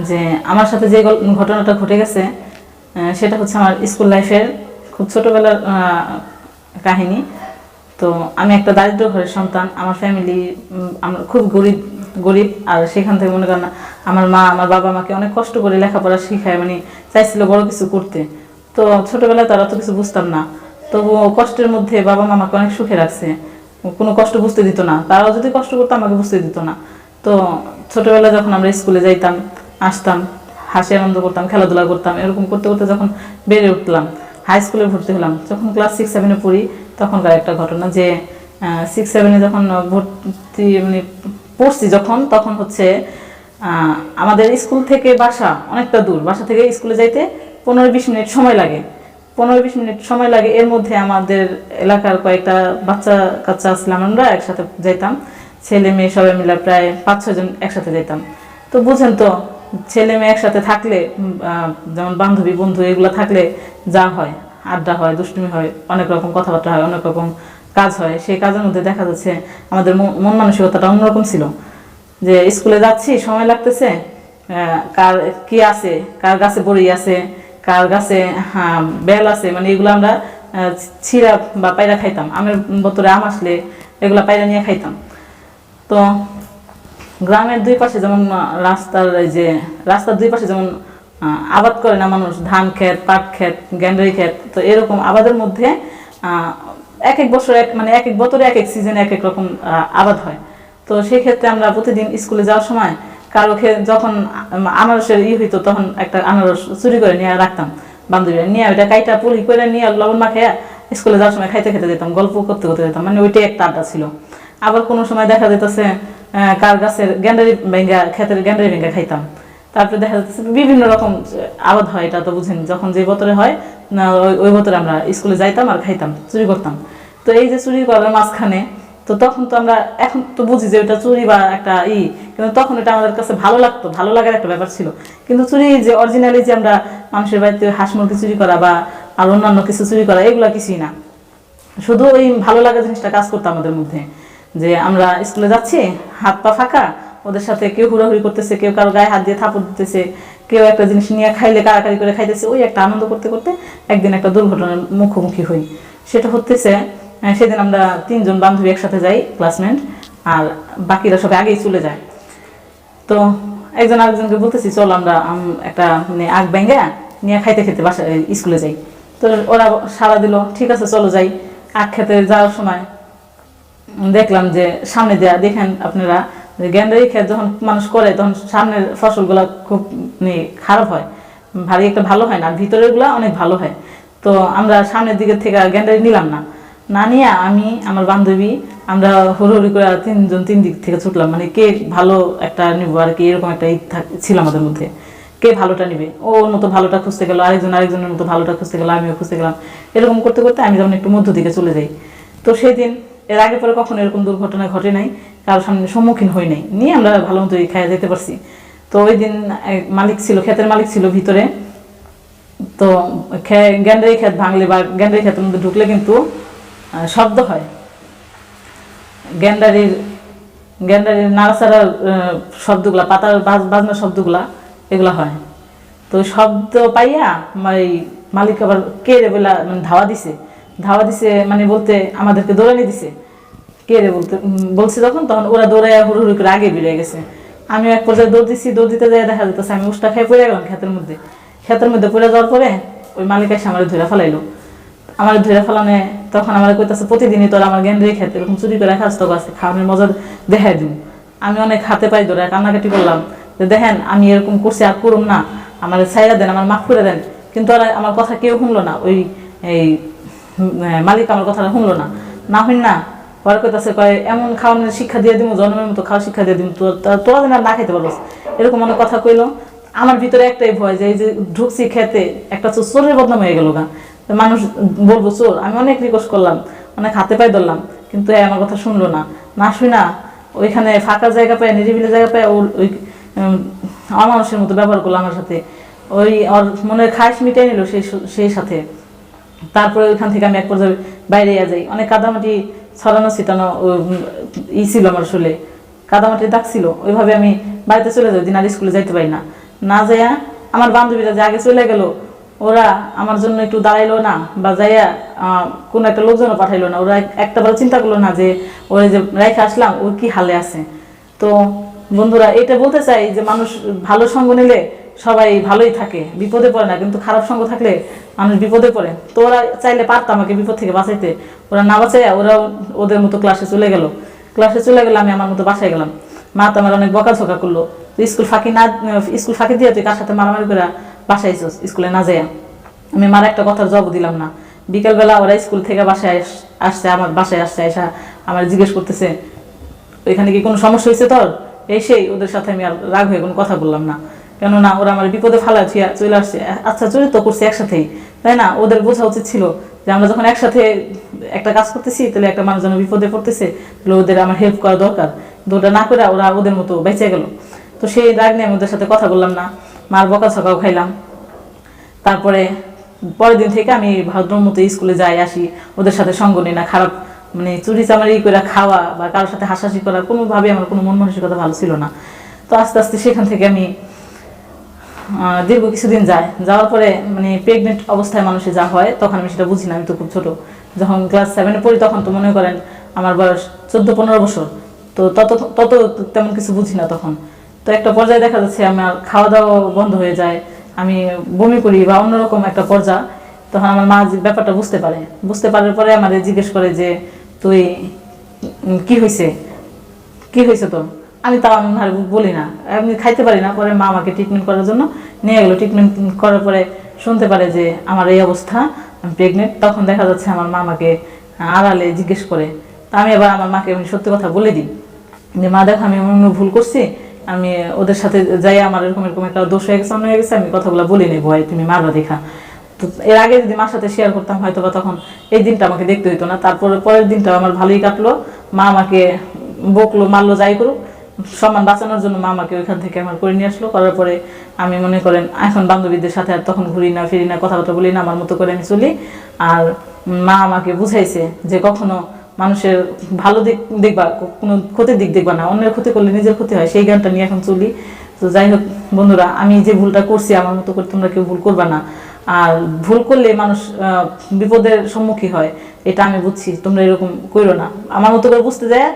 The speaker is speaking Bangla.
যে আমার সাথে যে ঘটনাটা ঘটে গেছে সেটা হচ্ছে আমার স্কুল লাইফের খুব ছোটোবেলার কাহিনী। তো আমি একটা দারিদ্র ঘরের সন্তান, আমার ফ্যামিলি আমরা খুব গরিব গরিব আর সেখান থেকে মনে করেন আমার মা আমার বাবা মাকে অনেক কষ্ট করে লেখাপড়া শিখায়, মানে চাইছিল বড় কিছু করতে। তো ছোটোবেলায় তারা তো কিছু বুঝতাম না, তবুও কষ্টের মধ্যে বাবা মা আমাকে অনেক সুখে রাখছে, কোনো কষ্ট বুঝতে দিত না, তারাও যদি কষ্ট করতো আমাকে বুঝতে দিত না। তো ছোটোবেলায় যখন আমরা স্কুলে যাইতাম আসতাম, হাসি আনন্দ করতাম, খেলাধুলা করতাম, এরকম করতে করতে যখন বেড়ে উঠলাম, হাই স্কুলে ভর্তি হলাম, যখন ক্লাস 6-7-এ পড়ি তখনকার একটা ঘটনা যে 6-7-এ যখন ভর্তি মানে পড়ছি যখন, তখন হচ্ছে আমাদের স্কুল থেকে বাসা অনেকটা দূর, বাসা থেকে স্কুলে যাইতে 15-20 মিনিট সময় লাগে, 15-20 মিনিট সময় লাগে। এর মধ্যে আমাদের এলাকার কয়েকটা বাচ্চা কাচ্চা আসলাম, আমরা একসাথে যাইতাম, ছেলে মেয়ে সবাই মিলে প্রায় 5-6 জন একসাথে যাইতাম। তো বুঝেন তো ছেলে মেয়ে একসাথে থাকলে যেমন বান্ধবী বন্ধু এগুলো থাকলে যা হয়, আড্ডা হয়, দুষ্টুমি হয়, অনেক রকম কথাবার্তা হয়, অনেক রকম কাজ হয়। সেই কাজের মধ্যে দেখা যাচ্ছে আমাদের মন মানসিকতাটা অন্যরকম ছিল, যে স্কুলে যাচ্ছি সময় লাগতেছে, কার কি আছে, কার গাছে বড়ি আছে, কার গাছে বেল আছে, মানে এগুলো আমরা ছিঁড়া বা পায়রা খাইতাম, আমের বোতলে আম আসলে এগুলা পায়রা নিয়ে খাইতাম। তো গ্রামের দুই পাশে যেমন রাস্তার দুই পাশে যেমন আবাদ করে না মানুষ, ধান ক্ষেত, পাট ক্ষেত, গ্যান্ডারি ক্ষেত, তো এরকম আবাদের মধ্যে এক এক বছর মানে এক এক বছরে এক এক সিজনে এক এক রকম আবাদ হয়। তো সেই ক্ষেত্রে আমরা প্রতিদিন স্কুলে যাওয়ার সময় কারো যখন আনারসের হইতো তখন একটা আনারস চুরি করে নিয়ে রাখতাম, বান্ধবীরা নিয়ে ওইটা কাইটা পুলি করে নিয়ে লবণ মাখিয়ে স্কুলে যাওয়ার সময় খাইতে খেতে যেতাম, গল্প করতে করতে যেতাম, মানে ওইটাই একটা আড্ডা ছিল। আবার কোনো সময় দেখা যেতেছে কার গাছের গ্যান্ডারি ভেঙ্গা, ক্ষেতের গ্যান্ডারি ভেঙ্গা খাইতাম। তারপরে দেখা যাচ্ছে বিভিন্ন রকম আবাদ হয়, এটা তো বুঝেন, যখন যে বছরে হয় না ওই বছরে আমরা স্কুলে যাইতাম আর খাইতাম, চুরি করতাম। তো এই যে চুরি করার মাঝখানে, তো তখন তো আমরা এখন তো বুঝি যে ওইটা চুরি বা একটা কিন্তু তখন এটা আমাদের কাছে ভালো লাগতো, ভালো লাগার একটা ব্যাপার ছিল। কিন্তু চুরি যে অরিজিনালি যে আমরা মানুষের বাড়িতে হাঁস মুরগি চুরি করা বা আর অন্যান্য কিছু চুরি করা এগুলা কিছুই না, শুধু ওই ভালো লাগা জিনিসটা কাজ করতো আমাদের মধ্যে, যে আমরা স্কুলে যাচ্ছি হাত পা ফাঁকা, ওদের সাথে কেউ হুড়াহুড়ি করতেছে, কেউ কারো গায়ে হাত দিয়ে থাপড় দিতেছে, কেউ একটা জিনিস নিয়ে খাইলে কাড়াকাড়ি করে খাইতেছে, ওই একটা আনন্দ করতে করতে একদিন একটা দুর্ঘটনার মুখোমুখি হই। সেটা হতেছে সেদিন আমরা 3 জন বান্ধবী একসাথে যাই, ক্লাসমেট, আর বাকিরা সবাই আগেই চলে যায়। তো একজন আরেকজনকে বলতেছি চল আমরা একটা মানে আগ ব্যাঙ্গা নিয়ে খাইতে খেতে বাসায় স্কুলে যাই। তো ওরা সাড়া দিল, ঠিক আছে চলো যাই। আখ খেতে যাওয়ার সময় দেখলাম যে সামনে দেয়া, দেখেন আপনারা গ্যান্ডারি ক্ষেত যখন মানুষ করে তখন সামনের ফসলগুলো খুব খারাপ হয়, ভারী একটা ভালো হয় না, ভিতরের গুলা অনেক ভালো হয়। তো আমরা সামনের দিকের থেকে গ্যান্ডারি নিলাম না নিয়ে আমি আমার বান্ধবী আমরা হুড়োহুড়ি করে 3 জন 3 দিক থেকে ছুটলাম, মানে কে ভালো একটা নিব আর কি, এরকম একটা ছিল আমাদের মধ্যে, কে ভালোটা নিবে। ওর মতো ভালোটা খুঁজতে গেল, আরেকজনের মতো ভালোটা খুঁজতে গেল, আমিও খুঁজতে গেলাম। এরকম করতে করতে আমি যেমন একটু মধ্য দিকে চলে যাই। তো সেই দিন এর আগে পরে কখনো এরকম দুর্ঘটনা ঘটে নাই, কারোর সামনে সম্মুখীন হই নাই, নিয়ে আমরা ভালো মতোই খাইয়া যেতে পারছি। তো ওই দিন মালিক ছিল, ক্ষেতের মালিক ছিল ভিতরে। তো গ্যান্ডারি ক্ষেত ভাঙলে বা গ্যান্ডারি ক্ষেতের মধ্যে ঢুকলে কিন্তু শব্দ হয়, গ্যান্ডারির নাড়াচাড়ার শব্দগুলা, পাতার বাজনার শব্দগুলা এগুলা হয়। তো শব্দ পাইয়া মালিক আবার কে রে বলে মানে ধাওয়া দিছে মানে বলতে আমাদেরকে দৌড়ানি দিছে, কে রে বলছে তখন ওরা দৌড়াইয়া হুড়ুহুড়ি করে আগে বেরিয়ে গেছে। আমিও এক পর্যায়ে দৌড় দিতে যাই, দেখা যেতেছে আমি উষ্টা খেয়ে পড়ে গেলাম ক্ষেতের মধ্যে পড়ে যাওয়ার পরে ওই মালিক এসে আমার ধরে ফেলাইলো। আমার ধরে ফেলানে তখন আমার কইতাছে প্রতিদিনই তোর আমার গ্যান্ডারি খেতে এরকম চুরি করে খাস, তো আছে খাওয়ানোর মজা দেখাই দিন। আমি অনেক হাতে পাই ধরে কান্নাকাটি করলাম যে দেখেন আমি এরকম করছি, আর করুম না, আমার ছাইরা দেন, আমার মাফ করে দেন। কিন্তু আর আমার কথা কেউ শুনলো না, ওই মালিক আমার কথাটা শুনলো না হইন না পরে কইতাছে এমন খাওয়ানোর শিক্ষা দিয়ে দিব, জন্মের মতো খাওয়া শিক্ষা দিয়ে দিব, তোরা যেন না খাইতে পারবো, এরকম অনেক কথা কইলো। আমার ভিতরে একটাই ভয় যে এই যে ঢুকছি খেতে একটা চোরের বদনাম হয়ে গেল গা, মানুষ বলবো চোর। আমি অনেক রিকোয়েস্ট করলাম, অনেক হাতে পায়ে ধরলাম, কিন্তু আমার কথা শুনলো না শুই না ওইখানে ফাঁকা জায়গা পায়, নিরিবিলি জায়গা পায় ওই অমানুষের মতো ব্যবহার করলো আমার সাথে, ওর মনের খাইশ মিটাই নিল সেই সাথে। তারপরে ওইখান থেকে আমি এক পর্যায়ে বাইরে যাই, অনেক কাদামাটি ছড়ানো ছিটানো ছিল আমার শুলে, কাদামাটির দাগ ছিল, ওইভাবে আমি বাড়িতে চলে যাই, দিন আর স্কুলে যাইতে পারি না। না যাইয়া আমার বান্ধবীরা যে আগে চলে গেল, ওরা আমার জন্য একটু দাঁড়াইলো না, বা যাইয়া কোনো একটা লোকজনও পাঠাইলো না। ওরা একটাবার চিন্তা করলো না যে ওরা যে রেখে আসলাম ওর কি হালে আছে। তো বন্ধুরা, এটা বলতে চাই যে মানুষ ভালো সঙ্গ নিলে সবাই ভালোই থাকে, বিপদে পড়ে না, কিন্তু খারাপ সঙ্গ থাকলে মানুষ বিপদে পড়ে। তো ওরা চাইলে পারতো আমাকে বিপদ থেকে বাঁচাইতে, ওরা না বাঁচাইয়া ওরা ওদের মতো ক্লাসে চলে গেল। আমি আমার মতো বাসায় গেলাম। মা তো আমার অনেক বকাঝকা করলো, স্কুল ফাঁকি দিয়ে তুই কার সাথে মারামারি করে বাসায় আইসোস স্কুলে না যাইয়া। আমি মার একটা কথার জবাব দিলাম না। বিকেলবেলা ওরা স্কুল থেকে বাসায় আসছে, আমার বাসায় আসছে, এসা আমার জিজ্ঞেস করতেছে এখানে কি কোনো সমস্যা হয়েছে তোর, এই সেই। ওদের সাথে আমি আর রাগ হয়ে কোনো কথা বললাম না, কেননা ওরা আমার বিপদে ফালা চলে আসছে। আচ্ছা, চুরি তো করছে একসাথেই, তাই না? ওদের বোঝা উচিত ছিল যে আমরা যখন একসাথে একটা কাজ করতেছি, তাহলে একটা মানুষ যেন বিপদে পড়তেছে, তাহলে ওদের আমার হেল্প করা দরকার। কিন্তু ওটা না করে ওরা ওদের মতো বেঁচে গেল। তো সেই রাগ নিয়ে আমি ওদের সাথে কথা বললাম না, মার বকাঝকাও খাইলাম। তারপরে পরের দিন থেকে আমি ভদ্রর মতো স্কুলে যাই আসি, ওদের সাথে সঙ্গ নিই না। খারাপ মানে চুরি চামারি করে খাওয়া বা কারোর সাথে হাসাহাসি করা কোনোভাবে আমার কোনো মন মানসিকতা ভালো ছিল না। তো আস্তে আস্তে সেখান থেকে আমি দীর্ঘ কিছুদিন যাওয়ার পরে মানে প্রেগনেন্ট অবস্থায় মানুষের যা হয় তখন আমি সেটা বুঝি না। আমি তো খুব ছোট, যখন ক্লাস 7-এ পড়ি তখন তো মনে করেন আমার বয়স 14-15 বছর। তো তত তেমন কিছু বুঝি না তখন। তো একটা পর্যায়ে দেখা যাচ্ছে আমার খাওয়া দাওয়া বন্ধ হয়ে যায়, আমি বমি করি বা অন্যরকম একটা পর্যায়ে। তখন আমার মা ব্যাপারটা বুঝতে পারার পরে আমার জিজ্ঞেস করে যে তুই কি হয়েছে তোর। আমি তাও আমি বলি না, আমি খাইতে পারি না। পরে মা আমাকে ট্রিটমেন্ট করার জন্য নিয়ে গেলো। ট্রিটমেন্ট করার পরে শুনতে পারে যে আমার এই অবস্থা, আমি প্রেগনেন্ট। তখন দেখা যাচ্ছে আমার মা আমাকে আড়ালে জিজ্ঞেস করে। তা আমি আবার আমার মাকে আমি সত্যি কথা বলে দিই যে মা দেখো আমি অন্য ভুল করছি, আমি ওদের সাথে যাই আমার এরকম একটা দোষ হয়ে গেছে, অন্য হয়ে গেছে, আমি কথাগুলো বলি নেই, ভয় তুমি মারবা দেখা। তো এর আগে যদি মার সাথে শেয়ার করতাম হয়তো বা তখন এই দিনটা আমাকে দেখতে হইতো না। তারপরে পরের দিনটা আমার ভালোই কাটলো। মা আমাকে বকলো, মারলো, যাই করুক, সম্মান বাঁচানোর জন্য মা আমাকে ওইখান থেকে আমার করে নিয়ে আসলো। করার পরে আমি মনে করেন এখন বান্ধবীদের সাথে আর তখন ঘুরি না, ফিরি না, কথাবার্তা বলি না, আমার মতো করে আমি চলি। আর মা আমাকে বুঝাইছে যে কখনো মানুষের ভালো দিক দেখবা, কোনো ক্ষতির দিক দেখবা না, অন্যের ক্ষতি করলে নিজের ক্ষতি হয়, সেই জ্ঞানটা নিয়ে এখন চলি। তো যাই হোক বন্ধুরা, আমি যে ভুলটা করছি আমার মতো করে তোমরা কেউ ভুল করবা না। আর ভুল করলে মানুষ বিপদের সম্মুখীন হয়, এটা আমি বুঝছি। তোমরা এরকম করো না, আমার মতো করে বুঝতে যায়